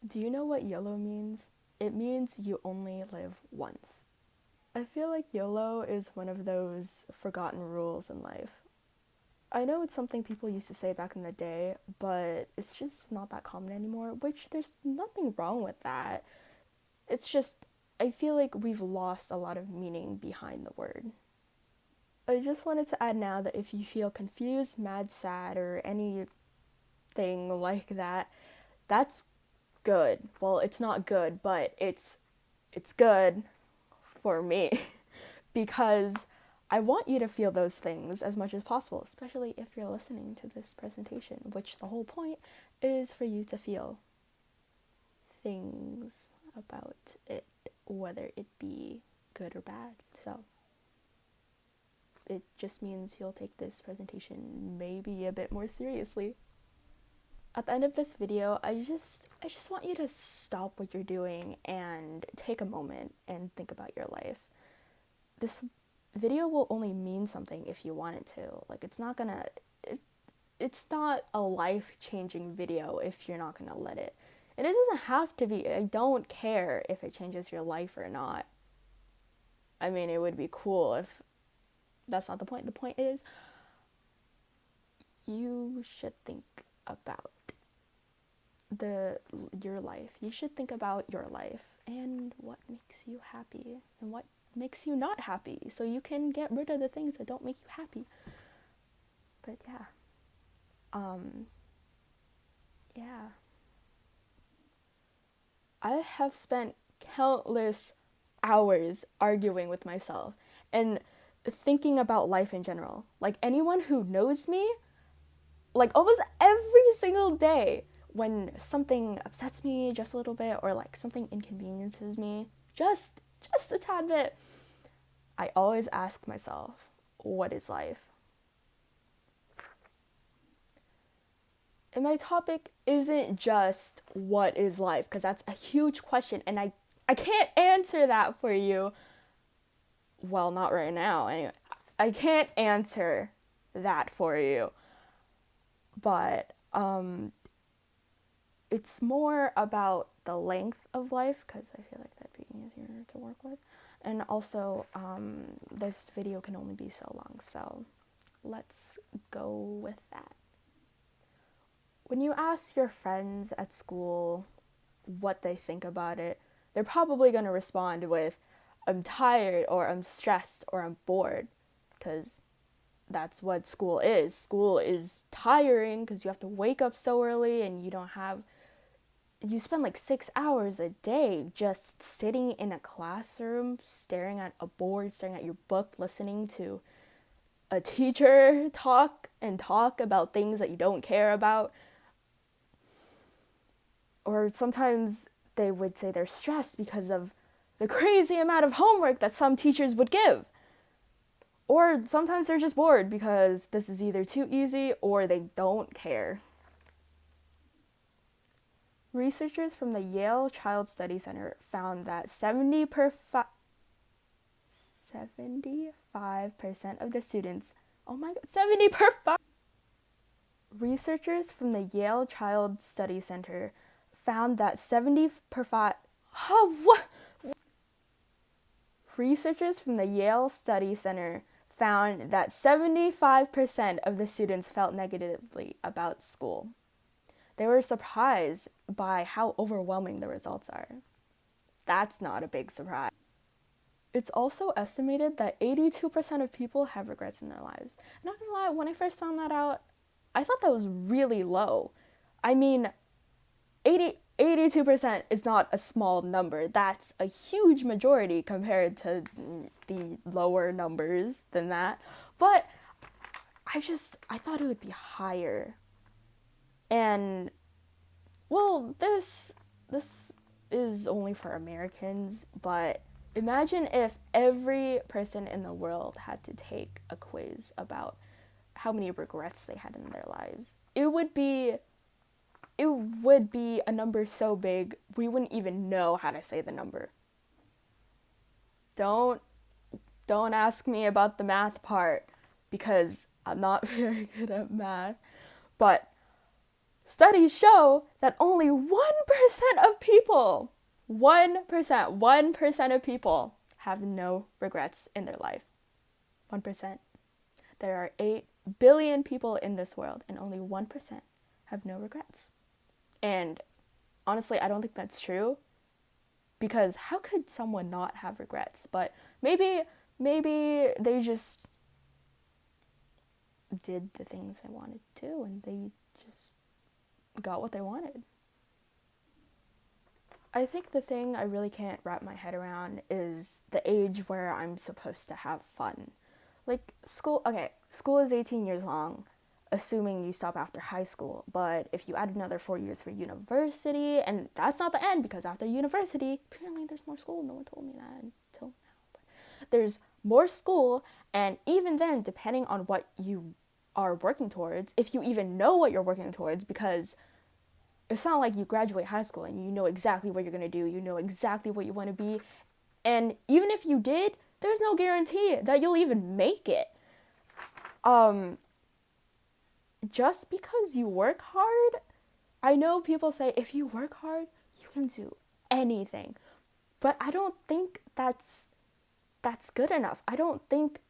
Do you know what YOLO means? It means you only live once. I feel like YOLO is one of those forgotten rules in life. I know it's something people used to say back in the day, but it's just not that common anymore, which there's nothing wrong with that. It's just, I feel like we've lost a lot of meaning behind the word. I just wanted to add now that if you feel confused, mad, sad, or anything like that, that's good. Well, it's not good, but it's good for me because I want you to feel those things as much as possible, especially if you're listening to this presentation, which the whole point is for you to feel things about it, whether it be good or bad. So it just means you'll take this presentation maybe a bit more seriously. At the end of this video, I just want you to stop what you're doing and take a moment and think about your life. This video will only mean something if you want it to. Like it's not a life-changing video if you're not gonna let it. And it doesn't have to be. I don't care if it changes your life or not. I mean, it would be cool if that's not the point. The point is you should think about your life. You should think about your life and what makes you happy and what makes you not happy, so you can get rid of the things that don't make you happy. But um yeah, I have spent countless hours arguing with myself and thinking about life in general. Like anyone who knows me, like almost every single day when something upsets me just a little bit or like something inconveniences me just a tad bit, I always ask myself, what is life? And my topic isn't just what is life, because that's a huge question and I can't answer that for you. Well, not right now anyway. I can't answer that for you. But it's more about the length of life, because I feel like that'd be easier to work with. And also, this video can only be so long, so let's go with that. When you ask your friends at school what they think about it, they're probably going to respond with, I'm tired, or I'm stressed, or I'm bored, because that's what school is. School is tiring because you have to wake up so early and you spend like 6 hours a day just sitting in a classroom, staring at a board, staring at your book, listening to a teacher talk about things that you don't care about. Or sometimes they would say they're stressed because of the crazy amount of homework that some teachers would give. Or sometimes they're just bored because this is either too easy or they don't care. Researchers from the Yale Child Study Center found that 75% of the students, oh my god, 70%. Researchers from the Yale Child Study Center found that 70%, what? Researchers from the Yale Study Center found that 75% of the students felt negatively about school. They were surprised by how overwhelming the results are. That's not a big surprise. It's also estimated that 82% of people have regrets in their lives. I'm not gonna lie, when I first found that out, I thought that was really low. I mean, 82% is not a small number. That's a huge majority compared to the lower numbers than that. But I thought it would be higher. And well, this is only for Americans, but imagine if every person in the world had to take a quiz about how many regrets they had in their lives. It would be a number so big we wouldn't even know how to say the number. Don't ask me about the math part because I'm not very good at math. But Studies show that only 1% of people, 1% of people have no regrets in their life. 1%. There are 8 billion people in this world, and only 1% have no regrets. And honestly, I don't think that's true, because how could someone not have regrets? But maybe they just did the things they wanted to, and they just got what they wanted. I think the thing I really can't wrap my head around is the age where I'm supposed to have fun. Like, school is 18 years long, assuming you stop after high school. But if you add another 4 years for university, and that's not the end, because after university, apparently there's more school. No one told me that until now. But there's more school, and even then, depending on what you are working towards, if you even know what you're working towards, because it's not like you graduate high school and you know exactly what you're going to do, you know exactly what you want to be, and even if you did, there's no guarantee that you'll even make it. Just because you work hard, I know people say if you work hard, you can do anything, but I don't think that's good enough. I don't think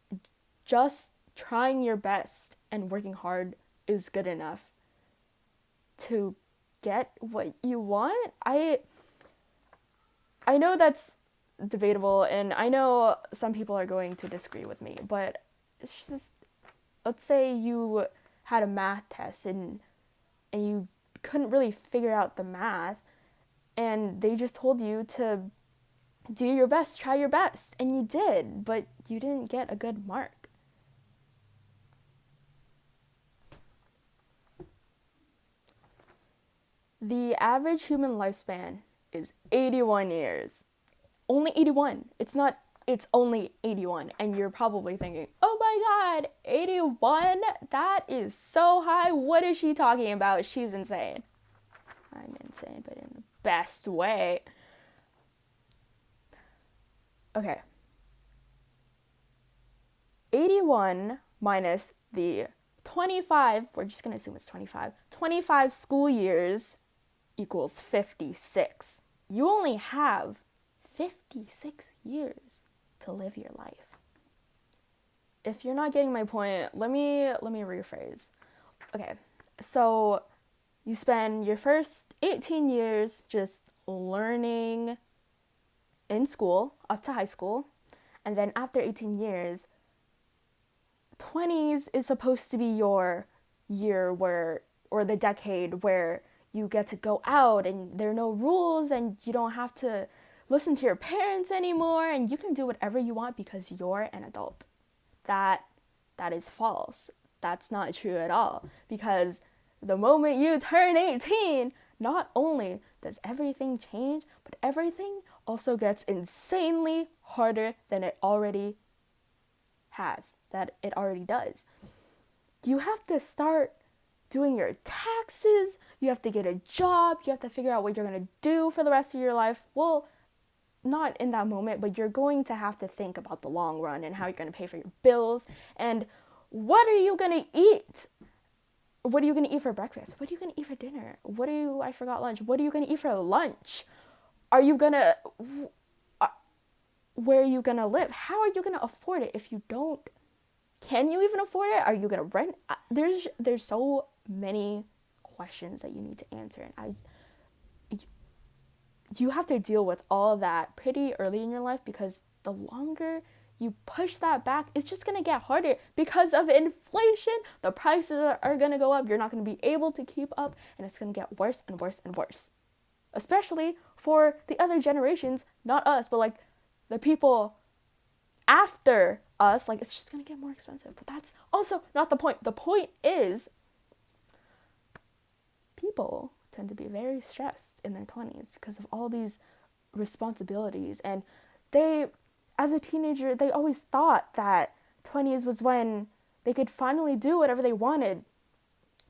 just trying your best and working hard is good enough to get what you want. I know that's debatable, and I know some people are going to disagree with me, but it's just, let's say you had a math test and you couldn't really figure out the math, and they just told you to do your best, try your best, and you did, but you didn't get a good mark. The average human lifespan is 81 years. Only 81. It's only 81. And you're probably thinking, oh my god, 81? That is so high. What is she talking about? She's insane. I'm insane, but in the best way. Okay. 81 minus the 25, we're just going to assume it's 25 school years equals 56. You only have 56 years to live your life. If you're not getting my point, let me rephrase. Okay, so you spend your first 18 years just learning in school up to high school, and then after 18 years, 20s is supposed to be your year or the decade where you get to go out and there are no rules and you don't have to listen to your parents anymore and you can do whatever you want because you're an adult. That is false. That's not true at all, because the moment you turn 18, not only does everything change, but everything also gets insanely harder than it already does. You have to start doing your taxes, you have to get a job, you have to figure out what you're going to do for the rest of your life. Well, not in that moment, but you're going to have to think about the long run and how you're going to pay for your bills and what are you going to eat? What are you going to eat for breakfast? What are you going to eat for dinner? I forgot lunch. What are you going to eat for lunch? Where are you going to live? How are you going to afford it if you don't? Can you even afford it? Are you going to rent? There's so many questions that you need to answer, and you have to deal with all of that pretty early in your life, because the longer you push that back, it's just going to get harder because of inflation. The prices are going to go up. You're not going to be able to keep up, and it's going to get worse and worse and worse. Especially for the other generations, not us, but like the people after us. Like, it's just going to get more expensive. But that's also not the point. The point is, people tend to be very stressed in their 20s because of all these responsibilities, and as a teenager, they always thought that 20s was when they could finally do whatever they wanted.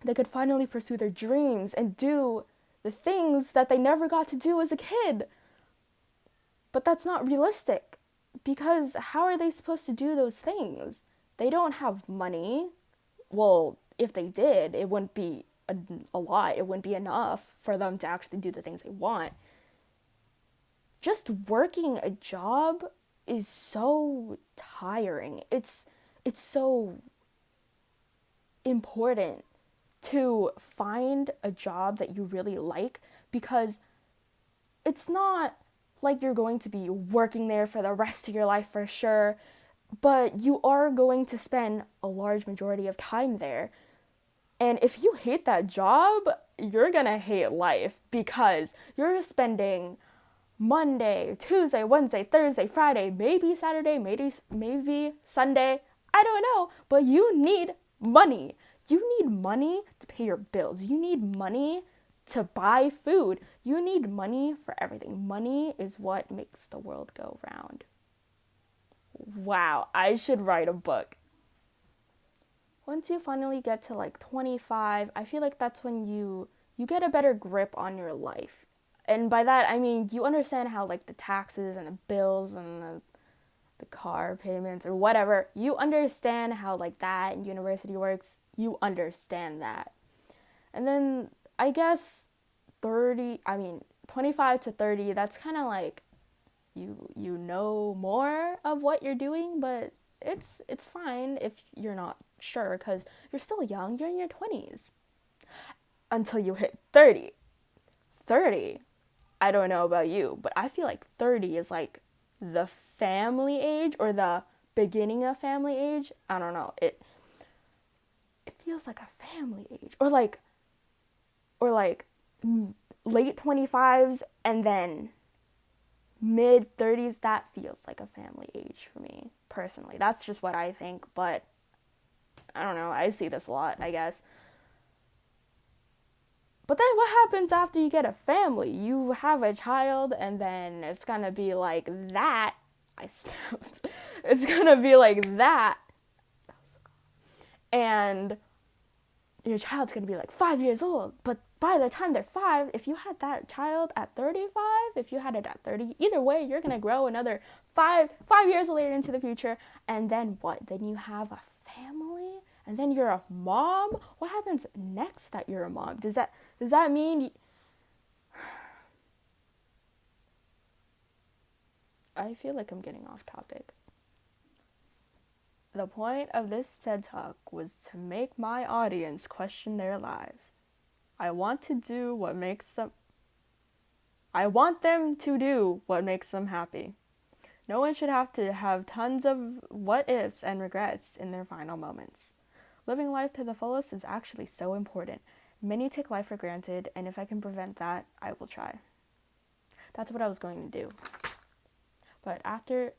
They could finally pursue their dreams and do the things that they never got to do as a kid. But that's not realistic, because how are they supposed to do those things? They don't have money. Well, if they did, it wouldn't be a lot. It wouldn't be enough for them to actually do the things they want. Just working a job is so tiring. It's so important to find a job that you really like, because it's not like you're going to be working there for the rest of your life for sure, but you are going to spend a large majority of time there. And if you hate that job, you're gonna hate life, because you're spending Monday, Tuesday, Wednesday, Thursday, Friday, maybe Saturday, maybe Sunday, I don't know, but you need money. You need money to pay your bills. You need money to buy food. You need money for everything. Money is what makes the world go round. Wow, I should write a book. Once you finally get to like 25, I feel like that's when you get a better grip on your life. And by that, I mean, you understand how like the taxes and the bills and the car payments or whatever, you understand how like that and university works. You understand that. And then I guess 25 to 30, that's kind of like you know more of what you're doing, but it's fine if you're not sure, because you're still young. You're in your 20s until you hit 30. 30, I don't know about you, but I feel like 30 is like the family age or the beginning of family age. I don't know. It feels like a family age, or like late 25s and then mid 30s. That feels like a family age for me personally. That's just what I think, but I don't know. I see this a lot, I guess. But then what happens after you get a family? You have a child, and then it's gonna be like that. It's gonna be like that. And your child's gonna be like 5 years old. But by the time they're 5, if you had that child at 35, if you had it at 30, either way, you're gonna grow another 5 years later into the future. And then what? Then you have a family? And then you're a mom? What happens next that you're a mom? Does that mean... I feel like I'm getting off topic. The point of this TED Talk was to make my audience question their lives. I want them to do what makes them happy. No one should have to have tons of what ifs and regrets in their final moments. Living life to the fullest is actually so important. Many take life for granted, and if I can prevent that, I will try. That's what I was going to do. But after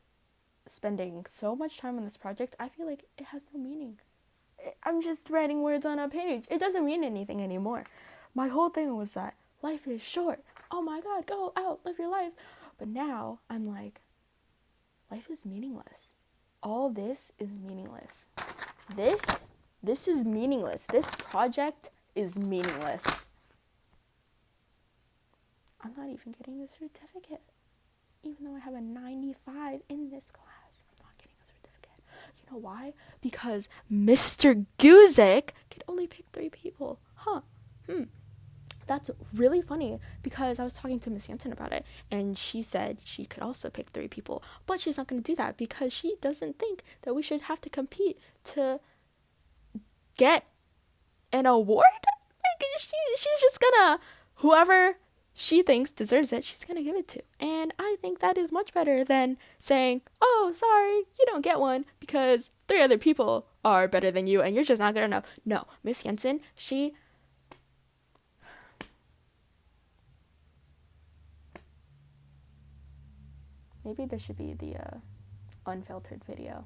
spending so much time on this project, I feel like it has no meaning. I'm just writing words on a page. It doesn't mean anything anymore. My whole thing was that life is short. Oh my God, go out, live your life. But now I'm like, life is meaningless. All this is meaningless. This is meaningless. This project is meaningless. I'm not even getting a certificate. Even though I have a 95 in this class, I'm not getting a certificate. You know why? Because Mr. Guzik could only pick 3 people. That's really funny, because I was talking to Miss Yanton about it, and she said she could also pick 3 people, but she's not going to do that because she doesn't think that we should have to compete to get an award. Like, she's just gonna, whoever she thinks deserves it, she's gonna give it to. And I think that is much better than saying, oh, sorry, you don't get one because 3 other people are better than you and you're just not good enough. No, Miss Jensen, maybe this should be the unfiltered video.